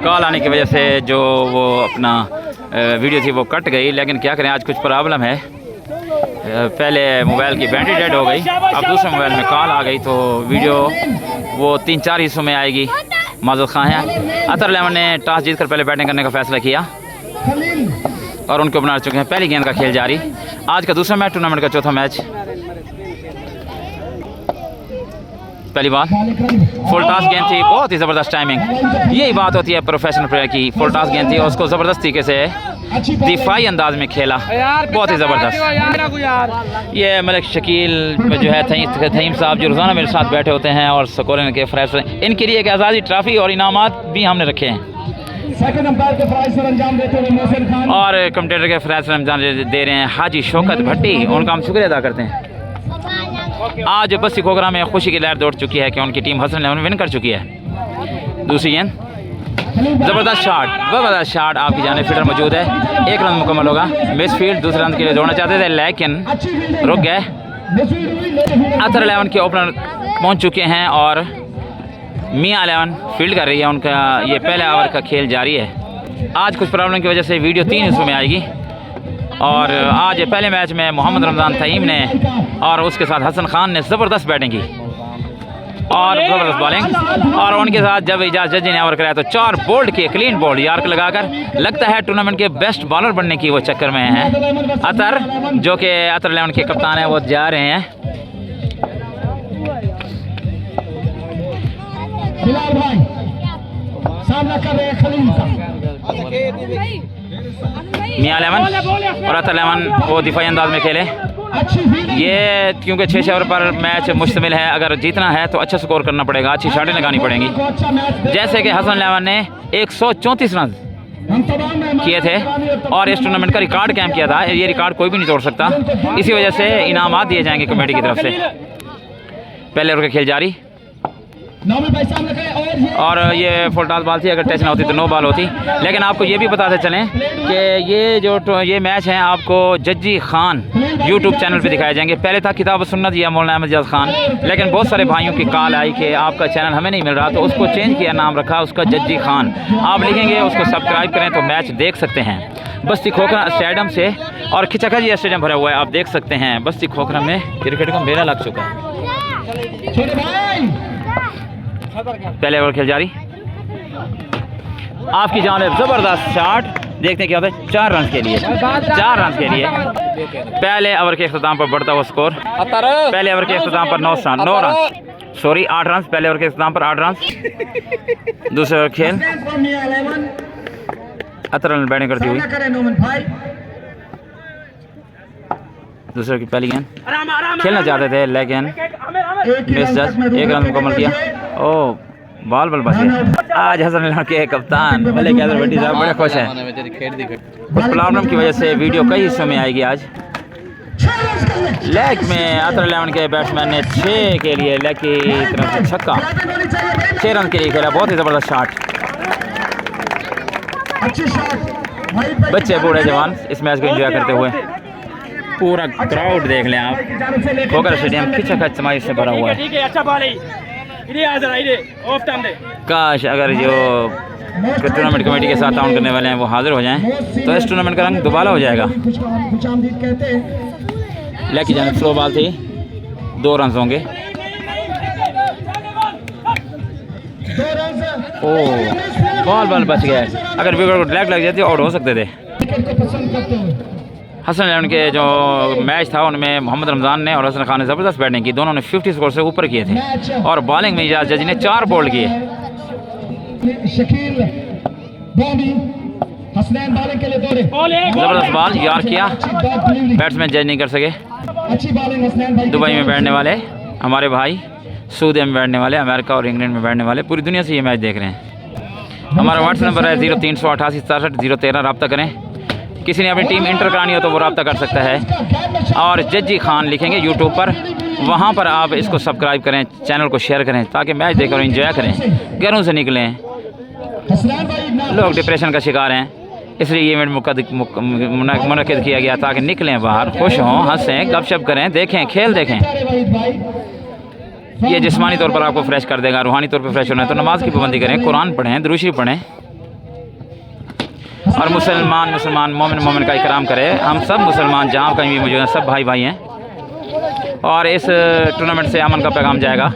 Call आने की वजह से जो वो अपना वीडियो थी वो कट गई, लेकिन क्या करें आज कुछ प्रॉब्लम है। पहले मोबाइल की बैटरी डेड हो गई, अब दूसरे मोबाइल में कॉल आ गई तो वीडियो वो 3-4 हिस्सों में आएगी। माज़ूर खां हैं। अतर लेवन ने टॉस जीतकर पहले बैटिंग करने का फैसला किया और उनको बना चुके हैं। पहली गेंद का खेल जारी। आज का दूसरा मैच, टूर्नामेंट का चौथा मैच। पहली बॉल फुल टॉस गेंद थी, बहुत ही ज़बरदस्त टाइमिंग। यही बात होती है प्रोफेशनल प्लेयर की। फुल टॉस गेंद थी और उसको ज़बरदस्त तरीके से दिफाई अंदाज में खेला, बहुत ही ज़बरदस्त। ये मलिक शकील जो है थईम साहब जो रोज़ाना मेरे साथ बैठे होते हैं और स्कोरिंग के फ्रेश, इनके लिए एक आज़ादी ट्रॉफी और इनामात भी हमने रखे हैं। और कमेंटेटर के फ्रेश अंजाम दे रहे हैं हाजी शौकत भट्टी, उनका हम शुक्रिया अदा करते हैं। आज बस्ती खोखरा में खुशी की लहर दौड़ चुकी है कि उनकी टीम हसन 11 विन कर चुकी है। दूसरी गेंद ज़बरदस्त शॉट आपकी जाने फील्डर मौजूद है। 1 रन मुकम्मल होगा। मिस फील्ड, दूसरे रन के लिए दौड़ना चाहते थे लेकिन रुक गए। अतर 11 के ओपनर पहुंच चुके हैं और मियां 11 फील्ड कर रही है। उनका ये पहले ओवर का खेल जारी है। आज कुछ प्रॉब्लम की वजह से वीडियो 3 हिस्सों में आएगी और आज पहले मैच में मोहम्मद रमज़ान तईम ने और उसके साथ हसन खान ने ज़बरदस्त बैटिंग की और ज़बरदस्त बॉलिंग, और उनके साथ जब इजाज़ जज ने ओवर कराया तो 4 बोल्ड के क्लीन बोल्ड यार्क लगाकर लगता है टूर्नामेंट के बेस्ट बॉलर बनने की वो चक्कर में हैं। अतर जो कि अतर 11 के कप्तान हैं वो जा रहे हैं। मियां 11 और अतर 11 वो दिफाई अंदाज में खेले। ये क्योंकि 6 ओवर पर मैच मुश्तमिल है, अगर जीतना है तो अच्छा स्कोर करना पड़ेगा, अच्छी शॉटें लगानी पड़ेंगी। जैसे कि हसन 11 ने 134 रन किए थे और इस टूर्नामेंट का रिकॉर्ड कायम किया था। ये रिकॉर्ड कोई भी नहीं तोड़ सकता, इसी वजह से इनामात दिए जाएंगे कमेटी की तरफ से। पहले ओवर का खेल जारी और ये फुल टॉस बॉल थी, अगर टच ना होती तो नो बॉल होती। लेकिन आपको ये भी बताते चलें कि ये मैच हैं आपको जज्जी खान यूट्यूब चैनल पे दिखाए जाएंगे। पहले था किताब सुन्नत या मौलाना अहमद जाज़ खान, लेकिन बहुत सारे भाइयों की कॉल आई कि आपका चैनल हमें नहीं मिल रहा तो उसको चेंज किया, नाम रखा उसका जज्जी खान। आप लिखेंगे उसको सब्सक्राइब करें तो मैच देख सकते हैं। बस्ती खोखरा स्टेडियम से और खिचखजी स्टेडियम भरा हुआ है, आप देख सकते हैं। बस्ती खोखरा में क्रिकेट का मेला लग चुका है। पहले ओवर खेल जारी। आपकी जानिब ज़बरदस्त शॉट, देखते हैं क्या होता है। 4 रन के लिए पहले ओवर के इख्तिताम पर बढ़ता हुआ स्कोर। पहले ओवर के इख्तिताम पर 8 रन। पहले ओवर के इख्तिताम पर 8 रन। दूसरे ओवर खेल अतर रन बैटिंग करती हुई। दूसरे की पहली गेंद खेलना चाहते थे लेकिन मिस जस्ट, 1 रन मुकम्मल किया। ओ बॉल बच गया। आज हसन के कप्तान मलिक भट्टी साहब बड़े खुश हैं। कुछ प्रॉब्लम की वजह से वीडियो कई हिस्सों में आएगी। आज लेग में अतर 11 के बैट्समैन ने 6 के लिए लेग की तरफ से छक्का, 6 रन के लिए खेला। बहुत ही ज़बरदस्त शॉट। बच्चे बूढ़े जवान इस मैच को एंजॉय करते हुए। पूरा क्राउड देख लें आप, खोखरा स्टेडियम खिचाखच समाई से भरा हुआ है। काश अगर जो टूर्नामेंट कमेटी के साथ ताउन करने वाले हैं वो हाजिर हो जाएं तो इस टूर्नामेंट का रंग दुबारा हो जाएगा। लेकिन जाने स्लो बॉल थी, 2 रन होंगे। ओह बॉल बच गया। अगर विकेट को लेग लग जाती आउट हो सकते थे। हसन 11 के जो मैच था उनमें मोहम्मद रमज़ान ने और हसन खान ने ज़बरदस्त बैटिंग की। दोनों ने 50 स्कोर से ऊपर किए थे और बॉलिंग में इजाज़ जज ने 4 बोल्ड किए। ज़बरदस्त बॉल यार किया, बैट्समैन जज नहीं कर सके। दुबई में बैठने वाले हमारे भाई, सऊदी में बैठने वाले, अमेरिका और इंग्लैंड में बैठने वाले, पूरी दुनिया से ये मैच देख रहे हैं। हमारा व्हाट्सएप नंबर है 0388 67 013। रब्ता करें। किसी ने अपनी टीम इंटर करानी हो तो वो रब्ता कर सकता है। और जज्जी खान लिखेंगे यूट्यूब पर, वहाँ पर आप इसको सब्सक्राइब करें, चैनल को शेयर करें ताकि मैच देखकर एंजॉय करें। घरों से निकलें, लोग डिप्रेशन का शिकार हैं, इसलिए ये इवेंट मुनक़िद किया गया ताकि निकलें बाहर, खुश हों, हंसें, गपशप करें, देखें, खेल देखें। ये जिस्मानी तौर पर आपको फ्रेश कर देगा। रूहानी तौर पर फ्रेश होना है तो नमाज की पाबंदी करें, कुरान पढ़ें, दुरूद शरीफ पढ़ें और मुसलमान मोमिन का इकराम करें। हम सब मुसलमान जहाँ कहीं भी मौजूद हैं, सब भाई भाई हैं और इस टूर्नामेंट से अमन का पैगाम जाएगा।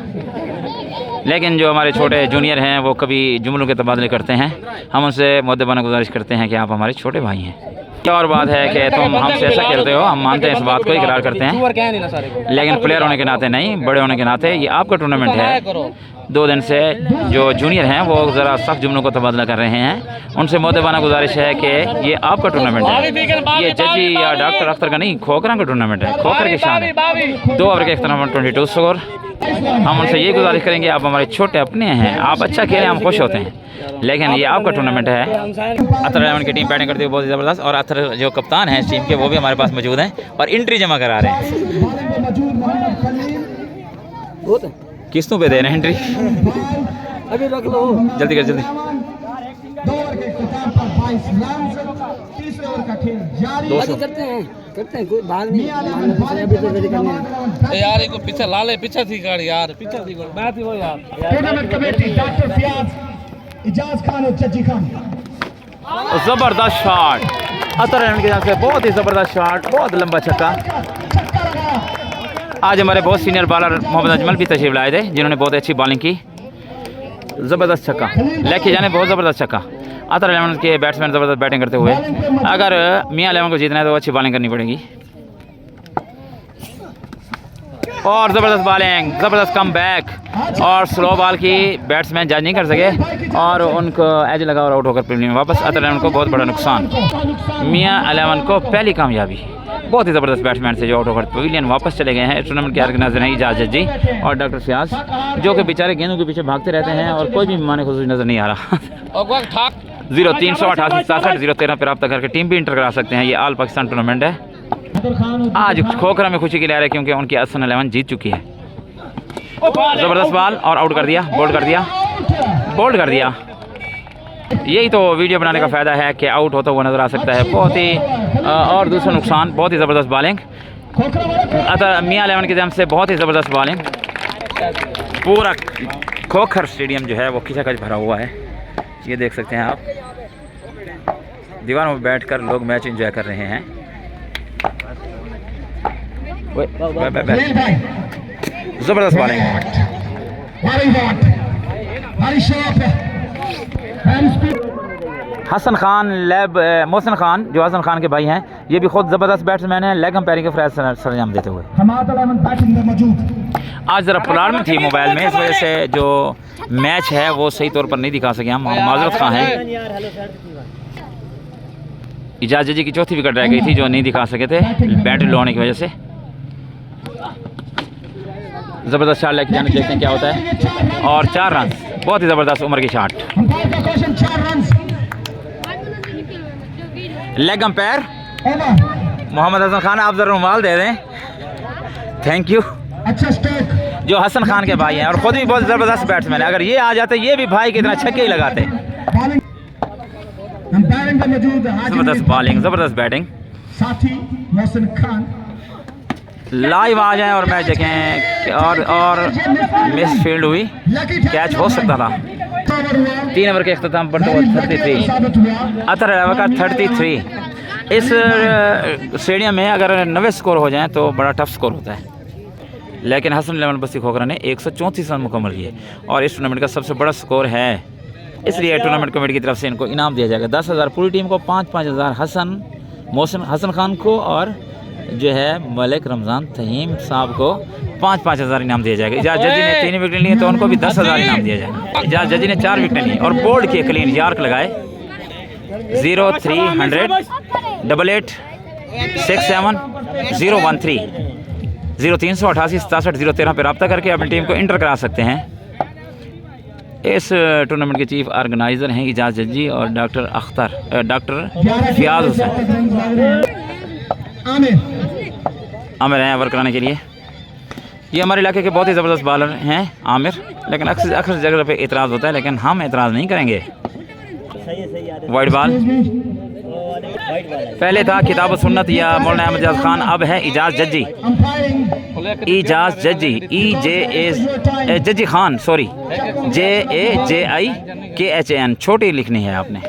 लेकिन जो हमारे छोटे जूनियर हैं वो कभी जुमलों के तबादले करते हैं, हम उनसे मुद्दबाना गुजारिश करते हैं कि आप हमारे छोटे भाई हैं। क्या और बात है कि तुम हमसे ऐसा खेलते हो, हम मानते हैं, इस बात को इकरार करते हैं, लेकिन प्लेयर होने के नाते नहीं, बड़े होने के नाते ये आपका टूर्नामेंट है। 2 दिन से जो जूनियर हैं वो ज़रा सख्त जुमलों को तबादला कर रहे हैं, उनसे मुद्दबाना गुजारिश है कि ये आपका टूर्नामेंट है, ये जजी या डॉक्टर अख्तर का नहीं, खोखरा का टूर्नामेंट है, खोखर की शान है। 2 ओवर के इख्तिताम 22 स्कोर। हम उनसे ये गुजारिश करेंगे, आप हमारे छोटे अपने हैं, आप अच्छा खेलें, हम खुश होते हैं, लेकिन ये आपका टूर्नामेंट है। अतर इलेवन की टीम बैटिंग करती है बहुत ही ज़बरदस्त और अतर जो कप्तान हैं इस टीम के वो भी हमारे पास मौजूद हैं और एंट्री जमा करा रहे हैं। किस्तों पे दे रहे हैं एंट्री, अभी रख लो, जल्दी कर जल्दी। 2 ओवर के इख्तिताम पर 22 रन, तीसरे ओवर का खेल जारी। करते हैं कोई भाग नहीं, अभी तो रेडी करने हैं यार। इनको पीछे लाले पीछे थी गाड़ी यार, पीछे थी बात ही वो यार। Tournament committee doctor Fayaz, Ijaz Khan और जजी खान। ज़बरदस्त शॉट अतर इलेवन की तरफ से, बहुत ही ज़बरदस्त शॉट, बहुत लंबा छक्का। आज हमारे बहुत सीनियर बॉलर मोहम्मद अजमल भी तशरीफ लाए थे जिन्होंने बहुत अच्छी बॉलिंग की। ज़बरदस्त छक्का लेग के जाने, बहुत ज़बरदस्त छक्का। अतर इलेवन के बैट्समैन ज़बरदस्त बैटिंग करते हुए, अगर मियाँ इलेवन को जीतना है तो अच्छी बॉलिंग करनी पड़ेगी। और ज़बरदस्त बॉलिंग, ज़बरदस्त कम बैक और स्लो बॉल की बैट्समैन जज नहीं कर सके और उनको एज लगा और आउट होकर पवेलियन में वापस। अतर इलेवन को बहुत बड़ा नुकसान, मियाँ इलेवन को पहली कामयाबी। बहुत ही ज़बरदस्त बैट्समैन से जो आउट होकर पवेलियन वापस चले गए हैं। इस टूर्नामेंट के ऑर्गेनाइजर हैं इजाज जी और डॉक्टर फियाज, जो कि बेचारे गेंदों के पीछे भागते रहते हैं और कोई भी माने खुशी नज़र नहीं आ रहा। 0388 013 पर रब्ता करके टीम भी इंटर करा सकते हैं। ये ऑल पाकिस्तान टूर्नामेंट है। आज खोखरा में खुशी की लहर है क्योंकि उनकी असन 11 जीत चुकी है। ज़बरदस्त बॉल और आउट कर दिया, बोल्ड कर दिया। यही तो वीडियो बनाने का फ़ायदा है कि आउट होता हुआ नज़र आ सकता है। बहुत ही और दूसरा नुकसान, बहुत ही ज़बरदस्त बॉलिंग अतर मियाँ इलेवन की तरफ से, बहुत ही ज़बरदस्त बॉलिंग। पूरा खोखर स्टेडियम जो है वो खिंचाखच भरा हुआ है, ये देख सकते हैं आप। दीवारों में बैठकर लोग मैच एंजॉय कर रहे हैं। ज़बरदस्त बॉलिंग, हसन खान मोहसिन खान जो हसन खान के भाई हैं, ये भी खुद ज़बरदस्त बैट्समैन हैं, लेग अंपायरिंग के फ्रेश सरंजाम देते हुए। आज ज़रा प्रॉब्लम थी मोबाइल में, इस वजह से जो मैच है वो सही तौर पर नहीं दिखा सके, हम माजरत खां हैं। इजाज़ जी की चौथी विकेट रह गई थी जो नहीं दिखा सके थे बैटरी लो होने की वजह से। ज़बरदस्त शॉट लेके जाने, देखते हैं क्या होता है। और 4 रन, बहुत ही ज़बरदस्त उम्र की shot. Leg umpire Mohammad Hasan Khan, आप ज़रा रुमाल दे दें, थैंक यू। जो हसन खान के भाई हैं और ख़ुद भी बहुत ज़बरदस्त बैट्समैन है, अगर ये आ जाते ये भी भाई की तरह छक्के ही लगाते। ज़बरदस्त बॉलिंग, ज़बरदस्त बैटिंग। लाइव आ जाएं और मैच देखें। और मिस फील्ड हुई, कैच हो सकता था। 3 ओवर के इख्तिताम पर तो 33 अतर इलेवन का 33। इस स्टेडियम में अगर 90 स्कोर हो जाएं तो बड़ा टफ स्कोर होता है, लेकिन हसन इलेवन बस्ती खोखरा ने 134 रन मुकम्मल किए और इस टूर्नामेंट का सबसे बड़ा स्कोर है, इसलिए टूर्नामेंट कमेटी की तरफ से इनको इनाम दिया जाएगा। 10,000 पूरी टीम को, 5-5 हज़ार हसन खान को और जो है मलिक रमज़ान तहीम साहब को 5-5 हज़ार इनाम दिया जाएगा। इजाज़ जजी ने 3 विकेट लिए तो उनको भी 10,000 इनाम दिया जाएगा। इजाज़ जजी ने 4 विकेट लिए और बोल्ड किए, क्लीन यार्क लगाए। 0300 88 67 013 0388 67 013 पर रब्ता करके अपनी टीम को इंटर करा सकते हैं। इस टूर्नामेंट के चीफ ऑर्गेनाइज़र हैं इजाज़ जजी और डॉक्टर फियाज हुसैन आमिर हैं वर्क कराने के लिए। ये हमारे इलाके के बहुत ही ज़बरदस्त बॉलर हैं आमिर, लेकिन अक्सर जगह पे इतराज़ होता है, लेकिन हम इतराज़ नहीं करेंगे। वाइड बॉल पहले था किताब सुन्नत या मौलाना अहमद इजाज खान, अब है इजाज जज्जी। इजाज जज्जी, जज्जी खान, सॉरी, JAJIKHAN, छोटी लिखनी है आपने।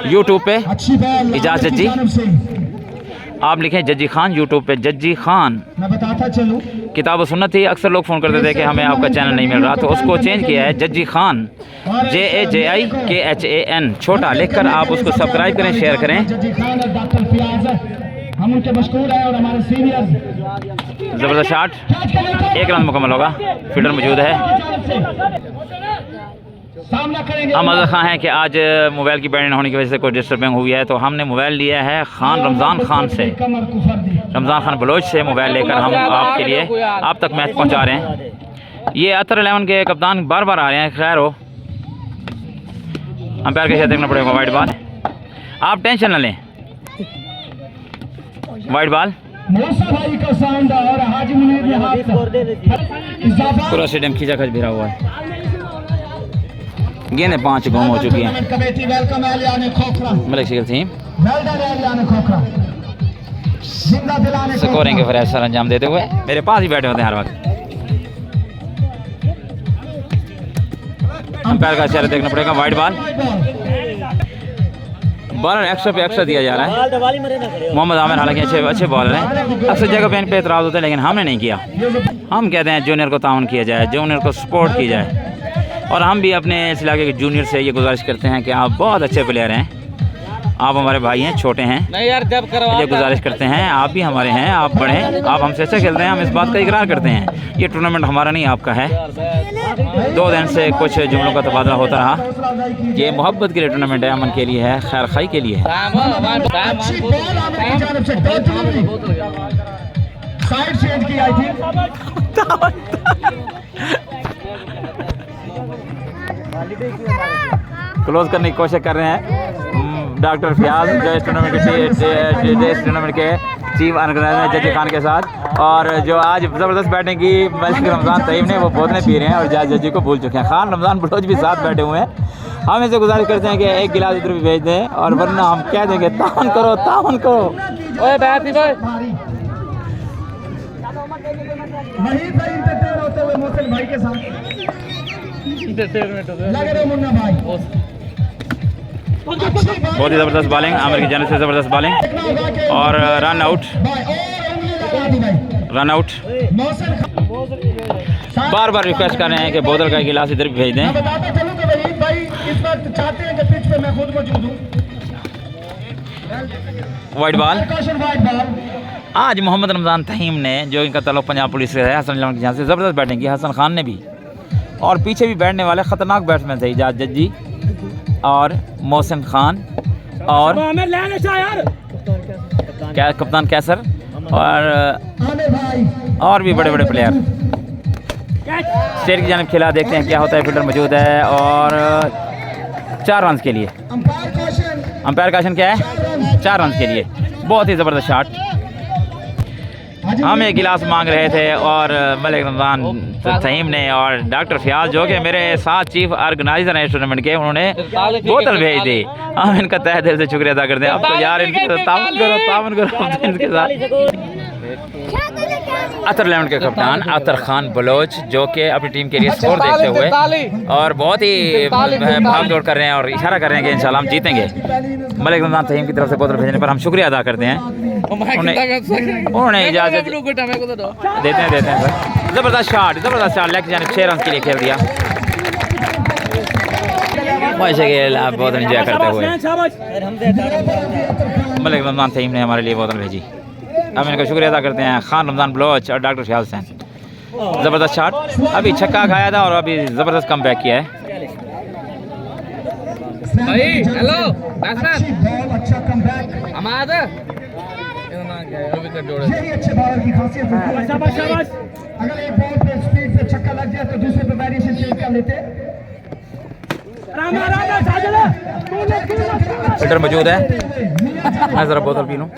यूट्यूब पे इजाज जज्जी आप लिखें, जज्जी खान यूट्यूब पे जज्जी खान। मैं बताता चलूं, किताब सुन्नत थी, अक्सर लोग फ़ोन करते थे कि हमें आपका चैनल नहीं मिल रहा, तो उसको चेंज किया है जज्जी खान, JAJIKHAN, छोटा लिखकर आप उसको सब्सक्राइब करें, शेयर करें। जज्जी खान और डॉक्टर फियाज हम उनके मशहूर हैं और हमारे सीनियर्स। ज़बरदस्त शॉट, 1 रन मुकम्मल होगा, फील्डर मौजूद है। सामना करेंगे हम मज़ा खां हैं कि आज मोबाइल की बैटरी न होने की वजह से कोई डिस्टर्बिंग हुई है, तो हमने मोबाइल लिया है खान रमज़ान खान से, रमज़ान खान बलोच से मोबाइल लेकर हम आपके लिए आप तक मैच पहुंचा रहे हैं। ये अतर 11 के कप्तान बार बार आ रहे हैं, खैर हो, अंपायर के साथ देखना पड़ेगा। वाइड बॉल, आप टेंशन न लें, वाइड बॉल। मौसा भाई का साउंड और हाजी मुनीर ने हाथ इजाफा पूरा स्टेडियम खींचा खच भिरा हुआ है, गेंदें 5 गुम हो चुकी हैं। कमेटी वेलकम एलियाने खोखरा, मलिक शिकल थी वेल डन एलियाने खोखरा, जिंदा दिलाने स्कोरिंग के फराज सर अंजाम देते हुए मेरे पास ही बैठे होते हैं हर वक्त। अंपायर का चेहरा देखना पड़ेगा। वाइड बॉल, बॉलर एक्स्ट्रा पे एक्स्ट्रा दिया जा रहा है। मोहम्मद आमिर हालांकि अच्छे बॉलर हैं, अक्सर जगह पे इन पे एतराज़ होता है, लेकिन हमने नहीं किया। हम कहते हैं जूनियर को ताउन किया जाए, जूनियर को सपोर्ट की जाए, और हम भी अपने इस इलाके के जूनियर से ये गुजारिश करते हैं कि आप बहुत अच्छे प्लेयर हैं, आप हमारे भाई हैं, छोटे हैं, नहीं यार जब करवा ये गुजारिश करते हैं, आप भी हमारे हैं, आप बढ़ें, आप हमसे अच्छा खेलते हैं, हम इस बात का इकरार करते हैं। ये टूर्नामेंट हमारा नहीं आपका है। 2 दिन से कुछ जुमलों का तबादला होता रहा, ये मोहब्बत के लिए टूर्नामेंट है, अमन के लिए है, खैर खाई के लिए है। अच्छी बॉल आमिर की जानिब से डॉट साइड चेंज की आई थी। क्लोज करने की कोशिश कर रहे हैं डॉक्टर फियाज, जो इस टूर्नामेंट के चीफ ऑर्गेनाइजर जज्जी खान के साथ, और जो आज ज़बरदस्त बैटिंग की मलिक रमज़ान तईब ने, वो बोतलें पी रहे हैं और जाज जज्जी को भूल चुके हैं। खान रमज़ान बलोच भी साथ बैठे हुए हैं। हम इसे गुजारिश करते हैं कि एक गिलास इधर भी भेज दें, और वरना हम कह देंगे तावन करो, तावन करो। ओए बैठ नहीं भाई, वहीं से इंटरटेन होते हुए मोहसिन भाई के साथ इंटरटेनमेंट हो लग रहे मुन्ना भाई। बहुत ही ज़बरदस्त बॉलिंग, आमिर की जानिब से ज़बरदस्त बॉलिंग, और रन आउट, रन आउट। बार बार रिक्वेस्ट कर रहे हैं कि बोतल का गिलास इधर भी भेज दें। मैं बताता चलूं कि वहीद भाई इस वक्त चाहते हैं कि पिच पे मैं खुद मौजूद हूं। वाइड बॉल, वाइड बॉल आज मोहम्मद रमज़ान तहीम ने, जो इनका ताल्लुक पंजाब पुलिस से है, हसन के यहाँ से ज़बरदस्त बैटिंग की, हसन खान ने भी, और पीछे भी बैठने वाले ख़तरनाक बैट्समैन थे, इजाज जज्जी और मोहसिन खान और क्या कप्तान कैसर, और भी बड़े बड़े प्लेयर। स्टेट की जानिब खेला, देखते हैं क्या होता है। फील्डर मौजूद है और 4 रन के लिए, अंपायर का एक्शन क्या है, 4 रन के लिए, बहुत ही ज़बरदस्त शॉट। हम एक गिलास मांग रहे थे, और मलिक रमज़ान तहीम ने और डॉक्टर फियाज, जो कि मेरे साथ चीफ ऑर्गेनाइजर हैं इस टूर्नामेंट के, उन्होंने बोतल भेज दी। हम इनका तहे दिल से शुक्रिया अदा करते हैं। अब तो यार इनके तावन करो, तावन करो इनके साथ। अतर 11 के कप्तान अतर खान बलोच, जो कि अपनी टीम के लिए स्कोर देखते हुए और बहुत ही भाग दौड़ कर रहे हैं और इशारा कर रहे हैं कि इंशाल्लाह हम जीतेंगे। मलिक रमज़ान तहीम की तरफ से बोतल भेजने पर हम शुक्रिया अदा करते हैं। उन्होंने इजाज़त देते हैं सर। ज़बरदस्त शॉट, लेग जानिब 6 रन के लिए खेल दिया। वैसे कि आप बहुत एंजॉय करते हुए मलिक रमज़ान तहीम ने हमारे लिए बोतल भेजी, हम इनका शुक्रिया अदा करते हैं। खान रमज़ान बलोच और डॉक्टर फियाज हुसैन, ज़बरदस्त शॉट, अभी छक्का खाया था और अभी ज़बरदस्त कम बैक किया है। भाई हेलो बैट्समैन, अच्छा कमबैक, हमाद यही अच्छे बॉलर की खासियत है। अगर एक बॉल पे स्पीड से छक्का लग जाए तो दूसरे पे वेरिएशन चेंज कर लेते। फील्डर मौजूद है, मैं ज़रा बोतल पी लूँ।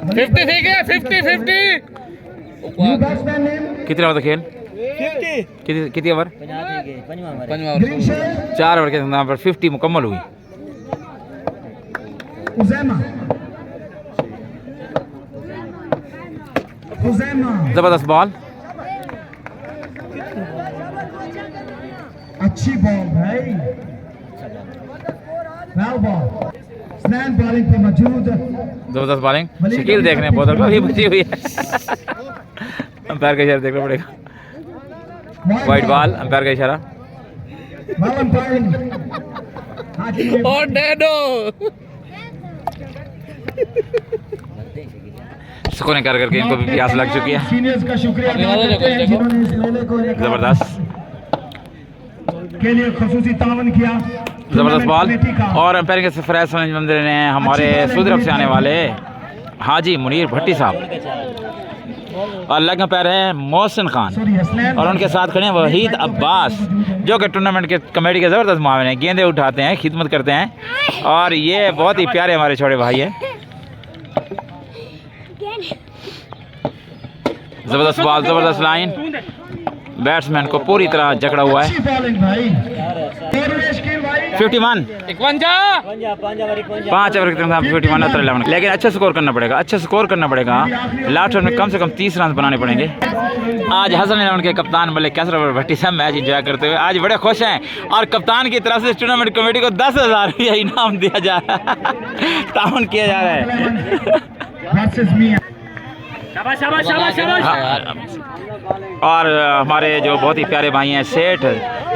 50 ठीक है, 50-50 बैट्समैन नेम कितने होता खेल? कितनी ओवर? ग्रीन शेड 4 ओवर के नाम पर 50 मुकम्मल हुई। हुज़ैमा जबरदस्त बॉल, अच्छी बॉल भाई, वेल बॉल, स्नैन बॉलिंग पे मौजूद। जबरदस्त बॉलिंग। शकील देखने बहुत अभी बची हुई है। अंपायर का इशारा देखना पड़ेगा। वाइट बॉल, अंपायर का इशारा। Well umpiring. और डैडो स्कोरिंग कर करके इनको भी प्यास लग चुकी है। सीनियर्स का शुक्रिया अदा करते हैं जिन्होंने इस मेले को एक जबरदस्त के लिए खुसूसी तावन किया। जबरदस्त बॉल कमेटी का। और अंपायरिंग के सरफराज मंदिर ने हमारे सऊदी अरब से आने वाले हाजी मुनीर भट्टी साहब और लेग अंपायर हैं मोहसिन खान और उनके साथ खड़े हैं वहीद अब्बास जो कि टूर्नामेंट के कमेटी के ज़बरदस्त मामले हैं। गेंदे उठाते हैं, खिदमत करते हैं और ये बहुत ही प्यारे हमारे छोटे भाई हैं। जबरदस्त बॉल, जबरदस्त लाइन, बैट्समैन को पूरी तरह जकड़ा हुआ है। अच्छी बॉलिंग भाई। 51 5 ओवर के 51 अतर 11, लेकिन अच्छा स्कोर करना पड़ेगा, अच्छा स्कोर करना पड़ेगा। लास्ट ओवर में कम से कम 30 रन बनाने पड़ेंगे। आज हसन 11 के कप्तान मलिक कैसर भट्टी साहब मैच इंजॉय करते हुए आज बड़े खुश हैं और कप्तान की तरफ से टूर्नामेंट कमेटी को 10,000 रुपया इनाम दिया जा रहा है, ताउन किया जा रहा है। और हमारे जो बहुत ही प्यारे भाई हैं सेठ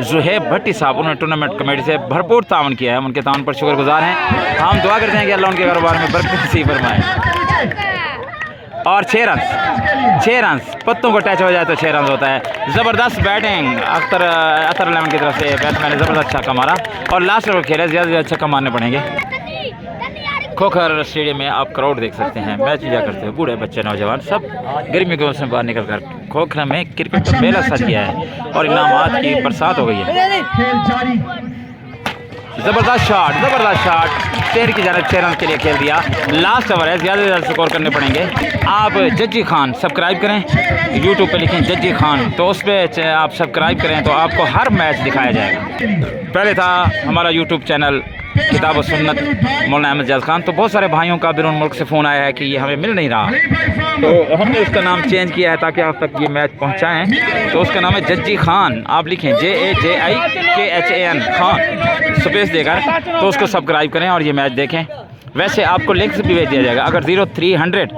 जुहेब भट्टी साहब, उन्होंने टूर्नामेंट कमेटी से भरपूर तावन किया है। उनके तावन पर शुक्रगुजार हैं। हम दुआ करते हैं कि अल्लाह उनके कारोबार में बरकत नसीब फरमाए। और 6 रन पत्तों को टच हो जाए तो 6 रन होता है। ज़बरदस्त बैटिंग अतर 11 की तरफ से बैट्समैन ने ज़बरदस्त छक्का मारा और लास्ट ओवर खेले, ज़्यादा से ज़्यादा छक्का मारने पड़ेंगे। खोखर स्टेडियम में आप क्राउड देख सकते हैं, मैच इंजॉय करते हुए बूढ़े बच्चे नौजवान सब गर्मी के मौसम बाहर निकल कर खोखरा में क्रिकेट का मेला सज गया है और इनामात की बरसात हो गई है। जबरदस्त शॉट 13 की जानब 6 रन के लिए खेल दिया। लास्ट ओवर है, ज़्यादा से ज़्यादा स्कोर करने पड़ेंगे। आप जज्जी खान सब्सक्राइब करें, यूट्यूब पे लिखें जज्जी खान तो उस पर आप सब्सक्राइब करें तो आपको हर मैच दिखाया जाएगा। पहले था हमारा यूट्यूब चैनल किताब और सुन्नत मौलाना अहमद जाज़ खान, तो बहुत सारे भाइयों का बैरून मुल्क से फ़ोन आया है कि ये हमें मिल नहीं रहा, तो हमने उसका नाम चेंज किया है ताकि आप तक ये मैच पहुंचाएं। तो उसका नाम है जज्जी खान, आप लिखें JAJIKHAN खान स्पेस देकर, तो उसको सब्सक्राइब करें और ये मैच देखें। वैसे आपको लिंक भी भेज दिया जाएगा। अगर 0300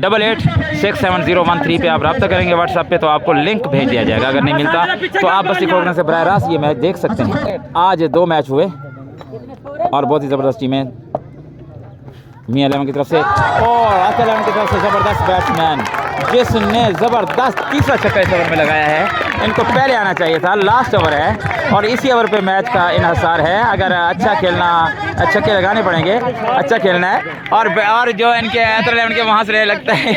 886701 पे आप रब्ता करेंगे व्हाट्सएप पे तो आपको लिंक भेज दिया जाएगा। अगर नहीं मिलता तो आप बस खोखरा से बराह रास्त ये मैच देख सकते हैं। आज 2 मैच हुए और बहुत ही ज़बरदस्त टीमें मियां 11 की तरफ से और आका 11 की तरफ से ज़बरदस्त बैट्समैन जिसने ज़बरदस्त तीसरा छक्का इस ओवर में लगाया है। इनको पहले आना चाहिए था, लास्ट ओवर है और इसी ओवर पे मैच का इन्हिसार है। अगर अच्छा खेलना, छक्के लगाने पड़ेंगे, अच्छा खेलना है। और जो इनके आका 11 के वहाँ से लगता है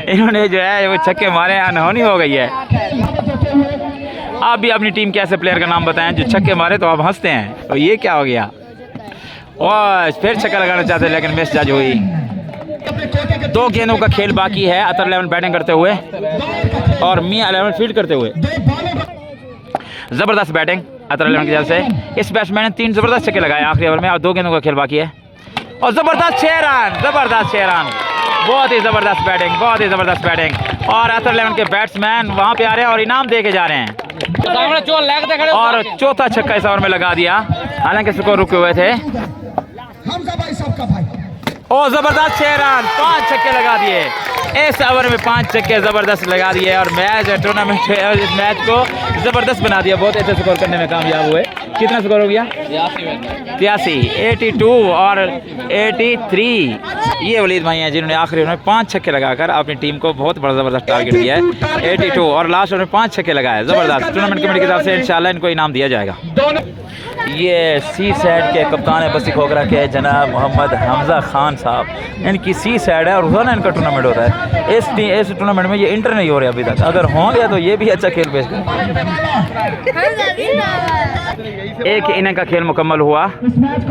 इन्होंने जो है वो छक्के मारे, अनहोनी हो गई है। आप भी अपनी टीम के ऐसे प्लेयर का नाम बताएं जो छक्के मारे तो आप हंसते हैं, तो ये क्या हो गया। और फिर छक्का लगाना चाहते हैं लेकिन मिस जज हुई। 2 गेंदों का खेल बाकी है, अतर 11 बैटिंग करते हुए और मियां 11 फील्ड करते हुए। ज़बरदस्त बैटिंग अतर 11 की तरफ से। इस बैट्समैन ने 3 ज़बरदस्त छक्के लगाए आखिरी ओवर में और 2 गेंदों का खेल बाकी है और ज़बरदस्त 6 रन, ज़बरदस्त 6 रन। बहुत ही ज़बरदस्त बैटिंग, बहुत ही ज़बरदस्त बैटिंग। और अतर 11 के बैट्समैन वहाँ पे आ रहे हैं और इनाम दे के जा रहे हैं। और चौथा छक्का इस ओवर में लगा दिया, हालांकि स्कोर रुके हुए थे। और ज़बरदस्त 6 रन, 5 छक्के लगा दिए इस ओवर में, 5 छक्के ज़बरदस्त लगा दिए और मैच टूर्नामेंट इस मैच को ज़बरदस्त बना दिया। बहुत अच्छे स्कोर करने में कामयाब हुए। कितना स्कोर हो गया? 83, 82 और 83। ये वलीद भाई हैं जिन्होंने आखिरी ओवर में 5 छक्के लगाकर अपनी टीम को बहुत बड़ा ज़बरदस्त टारगेट दिया है। 82 और लास्ट ओवर में 5 छक्के लगाए, ज़बरदस्त। टूर्नामेंट कमेटी की तरफ से इंशाल्लाह इनको इनाम दिया जाएगा। ये सी साइड के कप्तान है बस्ती खोखरा के जनाब मोहम्मद हमजा खान साहब, इनकी सी साइड है और रोज़ाना इनका टूर्नामेंट होता है। इस टूर्नामेंट में ये इंटर नहीं हो रहे अभी तक, अगर होंगे तो ये भी अच्छा खेल पेश करें। एक इनिंग का खेल मुकम्मल हुआ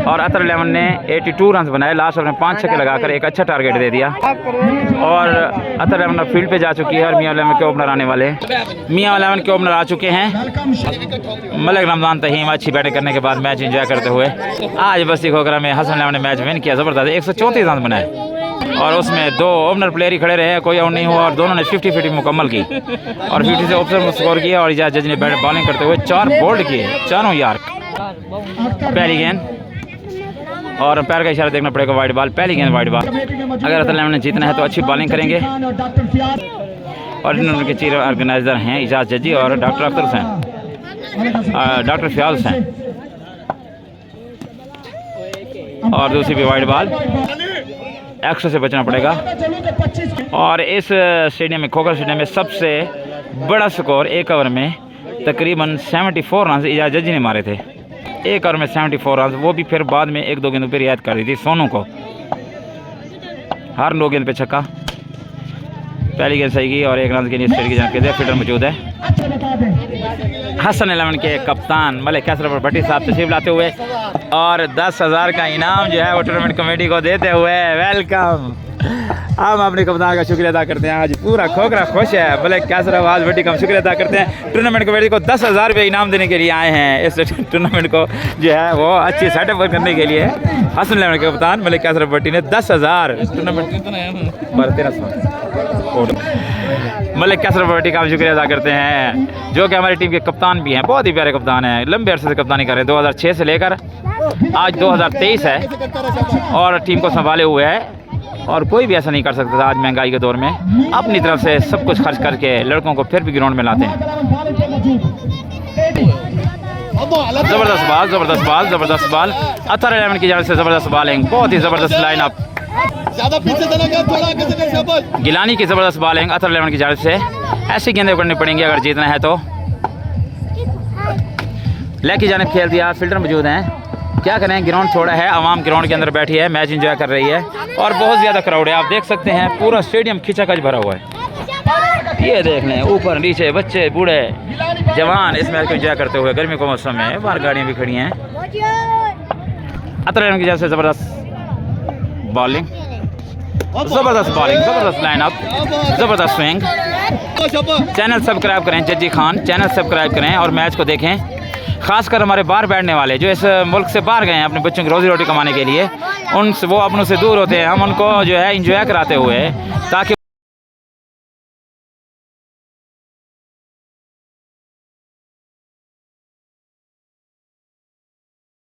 और अतर 11 ने 82 रन बनाए। लास्ट में 5 छक्के लगाकर एक अच्छा टारगेट दे दिया और अतर 11 फील्ड पे जा चुकी है और मियां 11 के ओपनर आने वाले हैं। मियां 11 के ओपनर आ चुके हैं। मलिक रमजान तहीम अच्छी बैटिंग करने के बाद मैच एंजॉय करते हुए आज बस्ती खोखरा में हसन 11 ने मैच विन किया। ज़बरदस्त 134 रन बनाए और उसमें 2 ओपनर प्लेयर ही खड़े रहे, कोई आउट नहीं हुआ और दोनों ने 50-50 मुकम्मल की और 50 से ओपनर स्कोर किया और इजाज जज ने बॉलिंग करते हुए 4 बोल्ड किए, चारों यार्क। पहली गेंद और पैर का इशारा देखना पड़ेगा, वाइड बॉल, पहली गेंद वाइड बॉल। अगर अतर 11 ने जीतना है तो अच्छी बॉलिंग करेंगे और इनके चीफ ऑर्गेनाइजर हैं इजाज जजी और डॉक्टर अख्तर हुसैन, डॉक्टर फ़याज़ हुसैन। और दूसरी भी वाइड बॉल, एक्स्ट्रा से बचना पड़ेगा। और इस स्टेडियम में, खोखरा स्टेडियम में सबसे बड़ा स्कोर एक ओवर में तकरीबन 74 रन इजाज जजी ने मारे थे। एक ओवर में 74 रन, वो भी फिर बाद में 1-2 गेंदों पर रियायत कर दी थी सोनू को। हर 2 गेंद पे छक्का, पहली गेंद सही की और 1 रन के लिए स्टेट की जान के दिया। फील्डर मौजूद है। हसन 11 के कप्तान मलिक कैसर भट्टी साहब तशरीफ लाते हुए और 10,000 का इनाम जो है वो टूर्नामेंट कमेटी को देते हुए वेलकम। हम अपने कप्तान का शुक्रिया अदा करते हैं। आज पूरा खोखरा खुश है। मलिक कैसर आवाज़ भट्टी का हम शुक्रिया अदा करते हैं। टूर्नामेंट कमेटी को 10,000 रुपये इनाम देने के लिए आए हैं। इस टूर्नामेंट को जो है वो अच्छी सेटअप करने के लिए हसन 11 के कप्तान मलिक कैसर भट्टी ने 10,000 टूर्नामेंट मलिक कैसर भट्टी का हम शुक्रिया अदा करते हैं, जो कि हमारी टीम के कप्तान भी हैं। बहुत ही प्यारे कप्तान हैं, लंबे अरसे से कप्तानी कर रहे हैं। 2006 से लेकर आज 2023 है और टीम को संभाले हुए है और कोई भी ऐसा नहीं कर सकता था आज महंगाई के दौर में। अपनी तरफ से सब कुछ खर्च करके लड़कों को फिर भी ग्राउंड में लाते हैं। ज़बरदस्त बॉल, ज़बरदस्त बॉल, ज़बरदस्त बॉल। अतर 11 की जानिब से ज़बरदस्त बॉलिंग, बहुत ही ज़बरदस्त लाइन अप। गिलानी की ज़बरदस्त बॉलिंग अतर 11 की जानिब से। ऐसी गेंदें करनी पड़ेंगी अगर जीतना है तो। लेग की जानिब खेल दिया, फील्डर मौजूद हैं। क्या करें, ग्राउंड थोड़ा है, आवाम ग्राउंड के अंदर बैठी है, मैच एंजॉय कर रही है और बहुत ज़्यादा क्राउड है। आप देख सकते हैं पूरा स्टेडियम खिंचाखच भरा हुआ है। ये देख लें, ऊपर नीचे बच्चे बूढ़े जवान इस मैच को एंजॉय करते हुए। गर्मी के मौसम में बाहर गाड़ियाँ भी खड़ी हैं। अतर 11 की जानिब से ज़बरदस्त बॉलिंग, ज़बरदस्त बॉलिंग, ज़बरदस्त लाइन अप, ज़बरदस्त स्विंग। चैनल सब्सक्राइब करें, जज्जी खान चैनल सब्सक्राइब करें और मैच को देखें। ख़ासकर हमारे बाहर बैठने वाले जो इस मुल्क से बाहर गए हैं अपने बच्चों की रोज़ी रोटी कमाने के लिए, उनसे वो अपनों से दूर होते हैं। हम उनको जो है इंजॉय कराते हुए